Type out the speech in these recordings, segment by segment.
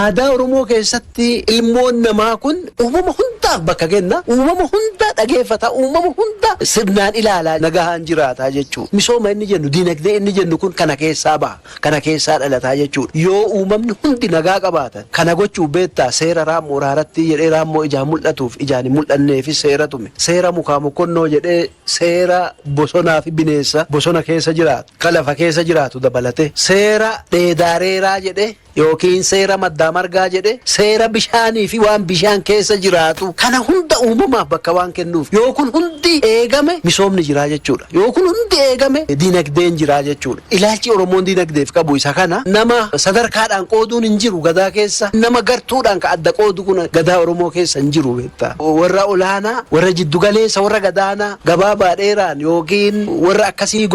aadaa Oromoo keessatti ilmoon namaa kun uumama hundaaf bakka kenna, uumama hunda dhageeffata, uumama hunda sirnaan ilaalaa nagahaan jiraata jechuudha. Misooma inni jennu diinagdee inni jennu kun kana keessaa baha, kana keessaa dhalataa jechuudha. Yoo uumamni hundi nagaa qabaatan kana gochuu beektaa seera raammoo raaratti jedhee raammoo ijaan mul'atuuf ijaan hin mul'anneefi seera tume, seera mukaa mokonnoo jedhee seera bosonaa fi bineensa bosona keessa jiraatu ka lafa keessa jiraatu dabalate seera dheedaareeraa jedhee yookiin seera maddaa margaa jedhe seera bishaanii fi waan bishaan keessa jiraatu kana hunda uumamaaf bakka waan kennuuf yoo kun hundi eegame misoomni jiraa jechuudha. Yoo kun hundi eegame diinagdeen jiraa jechuudha. Ilaalchi Oromoon diinagdeef qabu isa kana nama sadarkaadhaan qooduun hin jiru gadaa keessa, nama gartuudhaan ka adda qoodu kun gadaa Oromoo keessa hin jiru beektaa. Warra olaanaa, warra jiddugaleessa, warra gadaanaa gabaabaa dheeraan yookiin warra akkasii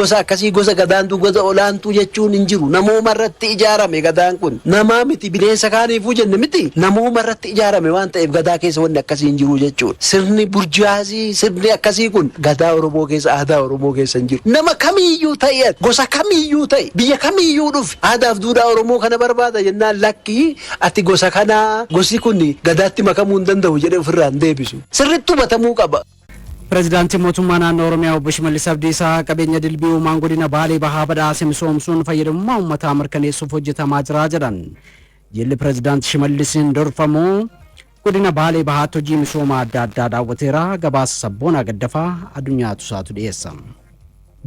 gosa gadaantu gosa olaantuu jechuun hin jiru. Namooma irratti ijaarame gadaan kun. Nama miti bineensa kaaniifuu jenne miti namooma irratti ijaarame waan ta'eef gadaa keessa wanni akkasii hin jiru jechuudha. Sirni burjaazii sirni akkasii kun gadaa Oromoo keessa aadaa Oromoo keessa hin jiru. Nama kamiiyyuu ta'e gosa kamiiyyuu ta'e biyya kamiiyyuu dhufe aadaaf duudhaa Oromoo kana barbaada jennaan lakkii ati gosa kanaa gosi kun gadaatti makamuu hin danda'u jedhee ofirraa hin deebisu. Sirriitti hubatamuu qaba. Pireezidaantii mootummaa naannoo Oromiyaa obbo Shimallis Abdiisaa qabeenya dilbii uumaan godina Baalee Bahaa badhaase misoomsuun fayyadamummaa uummataa mirkaneessuuf hojjetamaa jira jedhan. Jilli Pireezidaantii Shimallisiin dorfamu godina Baalee Bahaatti hojii misoomaa adda addaa daawwateera. Gabaasa Sabboonaa Gaddafaa Addunyaatu isaatu dhiyeessa.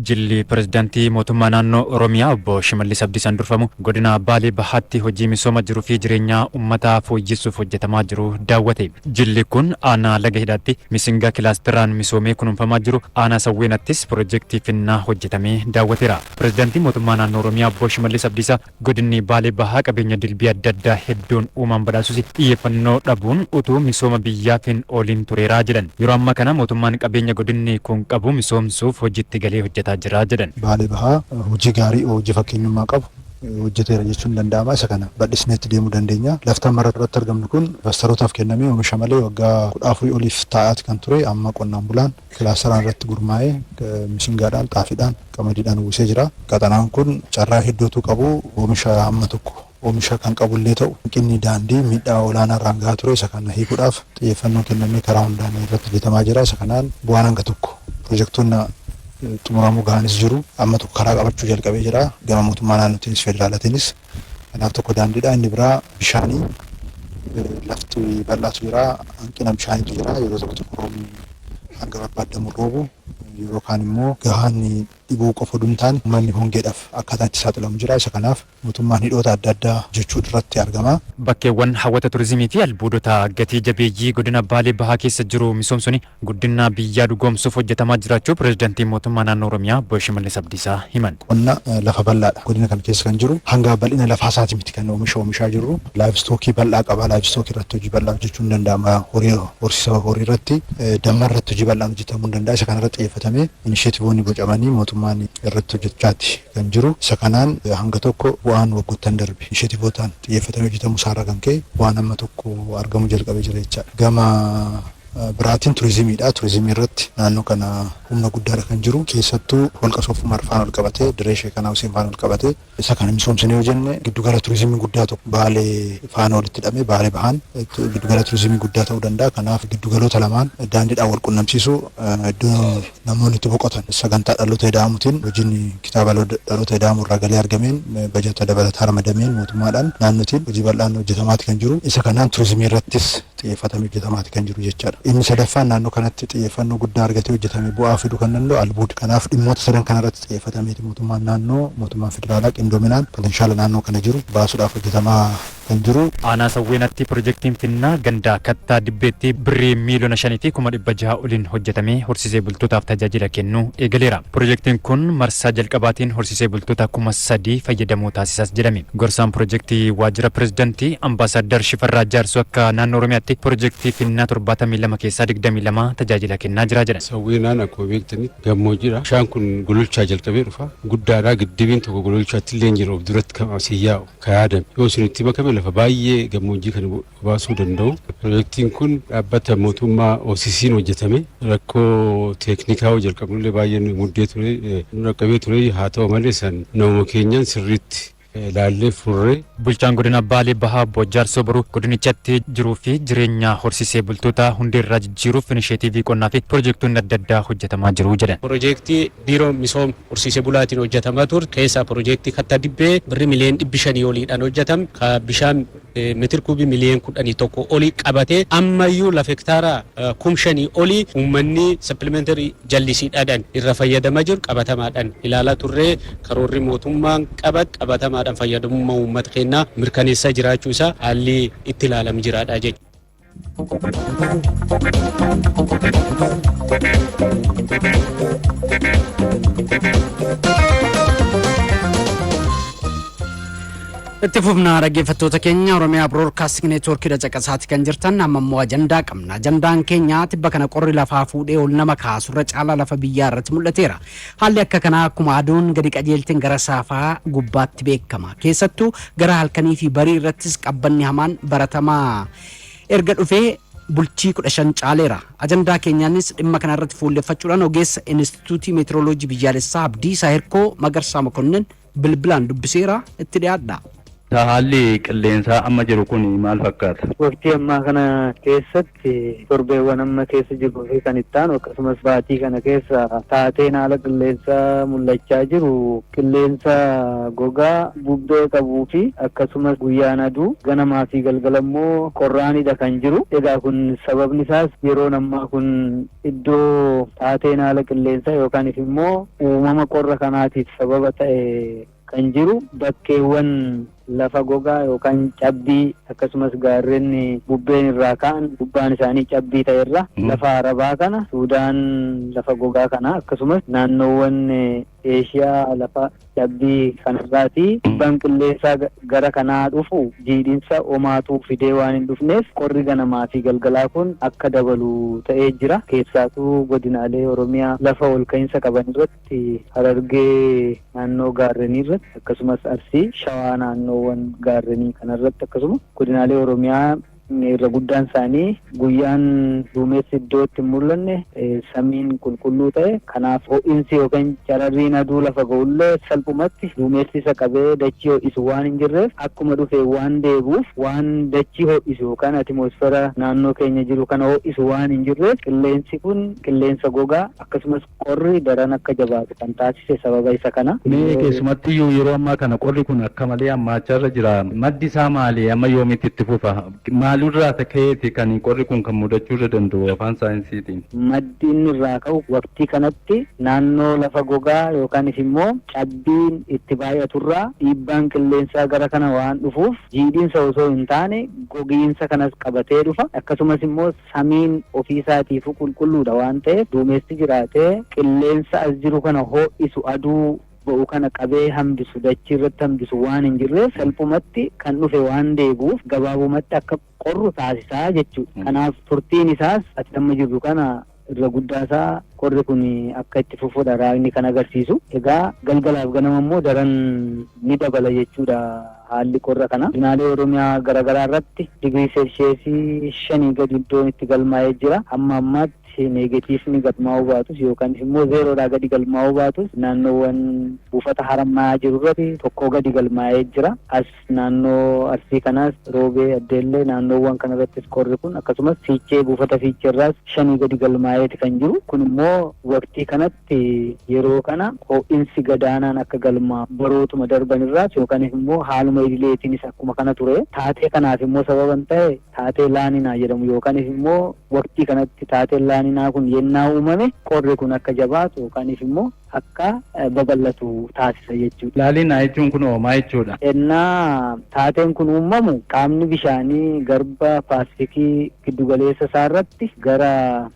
Jilli Pireezidaantii mootummaa naannoo Oromiyaa obbo Shimallis Abdiisaan durfamu godina Baalee Bahaatti hojii misooma jiruu fi jireenyaa uummataa fooyyessuuf hojjetamaa jiru daawwate. Jilli kun aanaa laga hidhaatti misingaa kilaasteraan misoomee kunuunfamaa jiru aanaa sawweenattis piroojeektii finnaa hojjetamee daawwateera. Pireezidaantii mootummaa naannoo Oromiyaa obbo Shimallis Abdiisaa godinni Baalee Bahaa qabeenya dilbii adda addaa hedduun uumaan badhaasuus xiyyeeffannoo dhabuun utuu misooma biyyaaf hin ooliin tureeraa jedhan. Yeroo ammaa kana mootummaan qabeenya godinni kun qabu misoomsuuf hojiitti galee hojjeta jira jedhan. Baalee Bahaa hojii gaarii hojii fakkeenyummaa qabu hojjeteera jechuun danda'ama. Isa kana bal'isneetti deemuu dandeenya. Laftaan irratti argamnu kun investorootaaf kennamee oomisha malee waggaa 14 oliif taa'aati kan ture. Amma qonnaan bulaan kilaasteraan irratti gurmaa'ee misingaadhaan, xaafiidhaan, qamadiidhaan uwwisee jira. Qaxanaan kun carraa hedduutu qabu. Oomisha hamma tokko oomisha kan qabullee ta'u hanqinni daandii miidhaa olaanaa irraan gahaa ture. Isa kana hiikuudhaaf xiyyeeffannoo kennamee karaa hundaan irratti hojjetamaa jira. Isa kanaan bu'aan hanga tokko piroojeektoonni xumuramuu gahaanis jiru. Amma tokko karaa qabachuu jalqabee jira. Gama mootummaa naannootiinis federaalaatiinis. Kanaaf tokko daandiidha. Inni biraa bishaanii lafti bal'aatu jira. Hanqina bishaaniitu jira. Yeroo tokko roobni hanga barbaadamu roobu yeroo kaan immoo gahaan dhibuu qofa osoo hin taane uummanni hongeedhaaf akkaataa itti saaxilamu jira. Isa kanaaf mootummaan hidhoota adda addaa hojjechuu irratti argama. Bakkeewwan hawwata turizimii fi albuudota gatii jabeeyyii godina Baalee Bahaa keessa jiru misoomsuun guddina biyyaa dhugoomsuuf hojjetamaa jiraachuu pireezidaantii mootummaa naannoo Oromiyaa obbo Shimallis Abdiisaa himan. Qonna lafa bal'aadha. Godina kana keessa kan jiru hanga bal'ina lafaa isaati miti kan oomishaa jirru. Laayivstookii bal'aa qaba. Laayivstookii irratti hojii bal'aa hojjechuun danda'ama. Horsiisa horii irratti damma irratti hojii bal'aan hojjetamuu danda'a. Isa kana irratti xiyyeeffatamee inisheetivoonni bocamanii mootummaan irratti hojjechaati kan jiru. Isa kanaan hanga tokko bu'aan waggoottan darbe inisheetivootaan xiyyeeffatamee hojjetamu isaarraa kan ka'e bu'aan amma tokko argamu jalqabee jira jechaadha. Gama biraatiin turizimiidha. Turizimii irratti naannoo kana humna guddaadha kan jiru. Keessattuu holqa Soofumar faana ol qabatee dirree Sheek Huseen faana ol qabatee isa kana misoomsinee yoo jenne giddugala turizimii guddaa tokko Baalee faana walitti hidhamee Baalee Bahaan giddugala turizimii guddaa ta'uu danda'a. Kanaaf giddugaloota lamaan daandiidhaan wal qunnamsiisu iddoo namoonni itti boqotan sagantaa dhaloota ida'amuutiin hojiin kitaaba dhaloota ida'amuu irraa galee argameen bajata dabalataa ramadameen mootummaadhaan naannootiin hojii bal'aan hojjetamaati kan jiru. Isa kanaan turizimii irrattis xiyyeeffatamee hojjetamaati kan jiru jechaadha. Inni sadaffaan naannoo kanatti xiyyeeffannoo guddaa argatee hojjetamee bu'aa fiduu kan danda'u albuuda. Kanaaf dhimmoota sadan kanarratti xiyyeeffatameeti mootummaan naannoo mootummaan federaalaa qindoominaan potenshaala naannoo kana jiru baasuudhaaf hojjetamaa kan jiru. Aanaa sawweenatti piroojeektiin finnaa gandaa kattaa dibbeetti birrii miiliyoona 5,600 oliin hojjetamee horsiisee bultootaaf tajaajila kennuu eegaleera. Piroojeektiin kun marsaa jalqabaatiin horsiisee bultoota 3,000 fayyadamoo taasisaas jedhame. Gorsaan piroojeektii waajjira pireezidaantii Ambaasaadar Shifarraa Jaarsoo akka naannoo Oromiyaatti piroojeektii finnaa 72 keessaa 22 tajaajila kennaa jira jedhan. Sawweenaan akkuma beektanitti gammoojjiidha. Bishaan kun gololchaa jalqabee dhufa. Guddaadhaa giddibiin tokko gololchaatti illee jiru of duratti kan asiyyaa'u kan yaadame. Yoo isinitti makame lafa baay'ee gammoojjii kan baasuu danda'u. Piroojeektiin kun dhaabbata mootummaa OCC'n hojjetame. Rakkoo teeknikaa jalqabnullee baay'ee muddee ture rakkabee ture haa ta'u malee san nama keenyan sirriitti laallee furree. Bulchaan godina Baalee Bahaa Obbo Jaarsoo Boruu godinichatti jiruu fi jireenya horsiisee bultoota hundeerraa jijjiiruuf inisheetiivii qonnaa fi piroojeektoonni adda addaa hojjetamaa jiru jedhan. Piroojeektii biiroo misooma horsiisee bulaatiin hojjetamaa ture keessaa piroojeektii kattaa dibbee birrii miliyoona 500 oliidhaan hojjetame ka bishaan meetir kuubii miliyoona 11 olii qabatee ammayyuu lafa hektaara 5,000 olii uummanni sappilimentarii jallisiidhaan irra fayyadamaa jiru qabatamaadhaan ilaalaa turree karoorri mootummaan qabatamaadhaan fayyadamummaa uummata keenyaa mirkaneessaa jiraachuu isaa haalli itti ilaalamu jiraadha jechuudha. itti fufnaa dhaggeeffattoota keenya Oromiyaa Broadcasting Network caqasaati kan jirtan amma immoo ajandaa qabna. Ajandaan keenya tibba kana qorri lafaa fuudhee ol nama kaasurra caalaa lafa biyyaa irratti mul'ateera. Haalli akka kanaa akkuma aduun gadi qajeeltiin gara saafaa gubbaatti beekama. Keessattuu gara halkanii fi barii irrattis qabbanni hamaan baratamaa erga dhufee bultii 15 caaleera. Ajandaa keenyaanis dhimma kana irratti fuulleffachuudhaan ogeessa Instituutii Meteoroloojii Biyyaalessaa Abdiisaa Hirkoo Magarsaa Makonnin bilbilaan dubbiseera itti dhiyaadha. Haalli qilleensaa amma jiru kun maal fakkaata? Waqtii ammaa kana keessatti torbeewwan amma keessa jiruu fi kan itti aanu akkasumas baatii kana keessa taateen haala qilleensaa mul'achaa jiru qilleensa gogaa bubbee qabuu fi akkasumas guyyaan aduu ganamaa fi galgala immoo qorraanidha kan jiru. Egaa kun sababni isaas yeroon ammaa kun iddoo taateen haala qilleensaa yookaan immoo uumama qorra kanaatiif sababa ta'e kan jiru bakkeewwan lafa gogaa yookaan cabbii akkasumas gaarreen bubbeen irraa ka'an gubbaan isaanii cabbii ta'erra lafa arabaa kana Suudaan lafa gogaa kana akkasumas naannoowwan Eeshiyaa lafa cabbii kanarraati dhiibbaan qilleensaa gara kanaa dhufu jiidhinsa homaatuu fidee waan hin dhufneef qorri ganamaa fi galgalaa kun akka dabalu ta'ee jira. Keessaatuu godinaalee Oromiyaa lafa ol ka'iinsa qaban irratti Harargee naannoo gaarrenii irratti akkasumas Arsii Shawaa naannoowwan gaarrenii kanarratti akkasumas godinaalee Oromiyaa irra guddaan isaanii guyyaan duumessi iddootti hin mul'anne samiin qulqulluu ta'e kanaaf ho'iinsi yookaan cararriin aduu lafa ga'ullee salphumatti duumessi isa qabee dachii ho'isu waan hin jirreef akkuma dhufe waan deebuuf waan dachii ho'isu yookaan atiimosfeera naannoo keenya jiru kana ho'isu waan hin jirreef qilleensi kun qilleensa gogaa akkasumas qorri daran akka jabaatu kan taasise sababa isa kana. Mee keessumatti yeroo ammaa kana qorri kun akka malee hammaachaa jira. Maddi isaa maali? Amma yoomitti itti fufa? Maalurraa ta'eeti kan qorri kun kan mudachuu danda'u afaan saayinsiitiin? Maddi inni irraa ka'u waqtii kanatti naannoo lafa gogaa yookaan immoo cabbiin itti baay'aturraa dhiibbaan qilleensaa gara kana waan dhufuuf jiidhinsa osoo hin taane gogiinsa kanas qabatee dhufa. Akkasumas immoo samiin ofiisaatiifuu qulqulluudha waan ta'eef duumessi jiraatee qilleensa as jiru kana ho'isu aduu ba'u kana qabee hambisu dachii irratti hambisu waan hin jirreef salphumatti kan dhufe waan deebuuf gabaabumatti akka qorru taasisaa jechuudha. Kanaaf turtiin isaas ati amma jirru kana irra guddaasaa qorri kun akka itti fufuudha raagni kan agarsiisu. Egaa galgalaaf ganama immoo daran ni dabala jechuudha haalli qorra kana. Godinaalee Oromiyaa garaagaraa irratti digirii seelsheesii 5 gadi iddoon itti galmaa'ee jira. Amma ammaatti neegatiifni galmaa'uu baatus yookaan immoo zeeroodhaa gadi galmaa'uu baatus naannoowwan buufata harammaa jiru irratti tokko gadi galmaa'ee jira. As naannoo Arsii kanaas roobee addeellee naannoowwan kanarrattis qorri kun akkasumas fiichee buufata fiicheerraas 5 gadi galmaa'eeti kan jiru. Kun immoo waqtii kanatti yeroo kana ho'iinsi gadaanaan akka galmaa barootuma darban irraas yookaan immoo haaluma idileetiinis akkuma kana ture. Taatee kanaaf immoo sababan ta'e taatee laaninaa jedhamu yookaan immoo waqtii kanatti taatee laaninaa kun yennaa uumame qorri kun akka jabaatu yookaan immoo akka babal'atu taasisa jechuudha. Laaninaa jechuun kun maal jechuudha? Yennaa taateen kun uumamu qaamni bishaanii garba Paasifikii giddugaleessa isaa irratti gara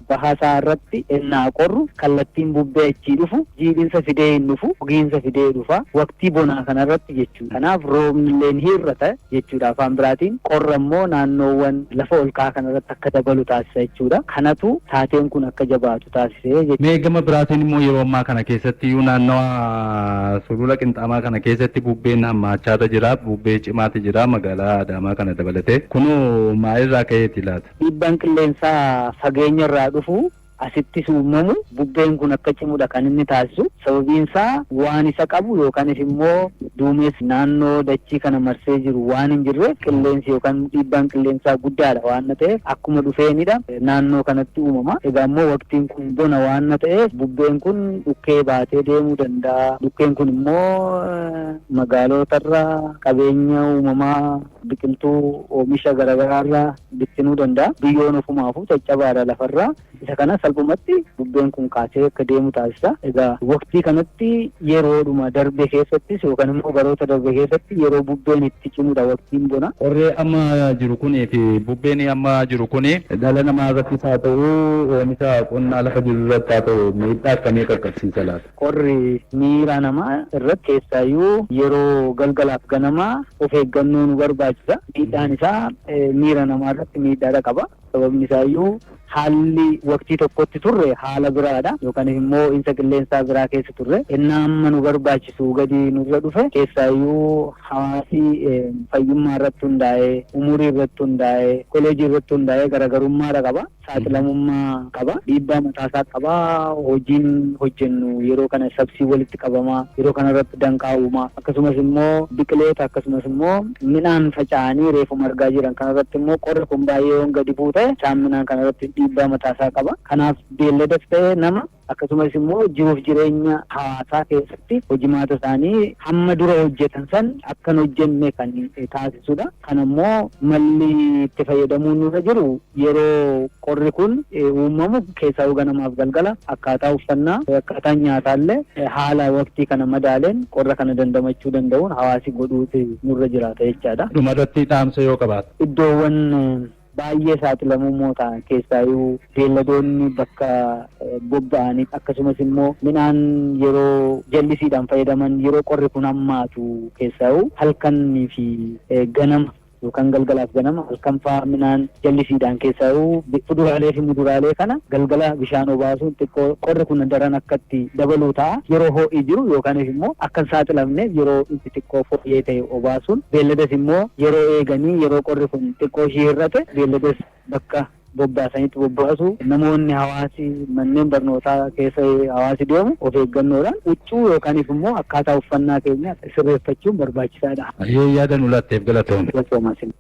bahaa isaa irratti yennaa qorru kallattiin bubbee achii dhufu jiidhinsa fidee hin dhufu gogiinsa fidee dhufa waqtii bonaa kanarratti jechuudha. Kanaaf roobni illee hir'ata jechuudha afaan biraatiin qorra immoo naannoowwan lafa ol ka'aa kanarratti akka dabalu taasisa jechuudha. Kanatu taateen kun akka jabaatu taasisee jechuudha. Mee gama biraatiin immoo yeroo ammaa kana keessatti naannoo sulula qinxaamaa kana keessatti bubbeen hammaachaa jira, bubbee cimaatu jira magaalaa Adaamaa kana dabalatee. Kun maalirraa ka'eeti laata? Dhiibbaan qilleensaa fageenya irraa dhufu asittis uumamu bubbeen kun akka cimudha kan inni taasisu. Sababiin isaa waan isa qabu yookaan immoo duumessi naannoo dachii kana marsee jiru waan hin jirre qilleensi yookaan dhiibbaan qilleensaa guddaadha waan ta'eef akkuma dhufeenidha naannoo kanatti uumama. Egaa immoo waqtiin kun bona waan ta'eef bubbeen kun dhukkee baatee deemuu danda'a. Dhukkeen kun immoo magaalotarra qabeenya uumamaa biqiltuu oomisha garaagaraarraa bittinuu danda'a. Biyyoon ofumaafuu caccabaadha lafarraa. Isa kana salphumatti bubbeen kun kaasee akka deemu taasisa. Egaa waqtii kanatti yeroodhuma darbe keessattis yookaan immoo baroota darbe keessatti yeroo bubbeen itti cimudha waqtiin bona. Qorri amma jiru kunii fi bubbeen amma jiru kuni dhala namaa irrattis haa ta'u oomisha qonnaa lafa jiru irratti haa ta'u miidhaa akkamii qaqqabsiisa laata? Qorri miira namaa irratti keessaayyuu yeroo galgalaaf ganamaa of eeggannoo nu barbaachisa. Miidhaan isaa miira namaa irratti miidhaa qaba. Sababni isaayyuu haalli waqtii tokkotti turre haala biraadha yookaan immoo insa qilleensaa biraa keessa turre innaa amma nu barbaachisu gadi nurra dhufe keessaayyuu hawaasi fayyummaa irratti hundaa'ee umurii irratti hundaa'ee koleejii irratti hundaa'ee garaagarummaadha qaba saaxilamummaa qaba dhiibbaa mataasaa qaba hojiin hojjennu yeroo kana sabsii walitti qabamaa yeroo kana irratti danqaa'umaa akkasumas immoo biqiloota akkasumas immoo midhaan faca'anii reefu margaa jiran kana irratti immoo qorri kun baay'ee gadi buute isaan midhaan kana irratti dhiibbaa mataasaa qaba. Kanaaf beelladas ta'ee nama akkasumas immoo jiruuf jireenya hawaasaa keessatti hojimaata isaanii hamma dura hojjetan san akkan hojjenne kan taasisudha. Kan immoo malli itti fayyadamuun nurra jiru yeroo qorri kun uumamu keessaa ganamaaf galgala akkaataa uffannaa akkaataa nyaataallee haala waqtii kana madaaleen qorra kana dandamachuu danda'uun hawaasi godhuuti nurra jiraata jechaadha. Dhumarratti dhaamsa yoo qabaata. Iddoowwan baay'ee saaxilamummoo ta'an keessaayyuu beelladoonni bakka bobba'anii akkasumas immoo midhaan yeroo jallisiidhaan fayyadaman yeroo qorri kun hammaatu keessaayyuu halkanii fi ganama yookaan galgalaaf ganama halkan fa'aa midhaan jallisiidhaan keessaayyuu fuduraalee fi muduraalee kana galgala bishaan obaasuun xiqqoo qorri kun daran akkatti dabaluu ta'a yeroo ho'i jiru yookaan immoo akka saaxilamne yeroo itti xiqqoo fooyyee ta'e obaasuun beelladas immoo yeroo eeganii yeroo qorri kun xiqqoo hir'ate beelladas bakka bobbaasanitti bobbaasu namoonni hawaasi manneen barnootaa keessa hawaasi deemu of eeggannoodhaan huccuu yookaan immoo akkaataa uffannaa keenya sirreeffachuun barbaachisaadha. Yaada nu laatteef galatoomne.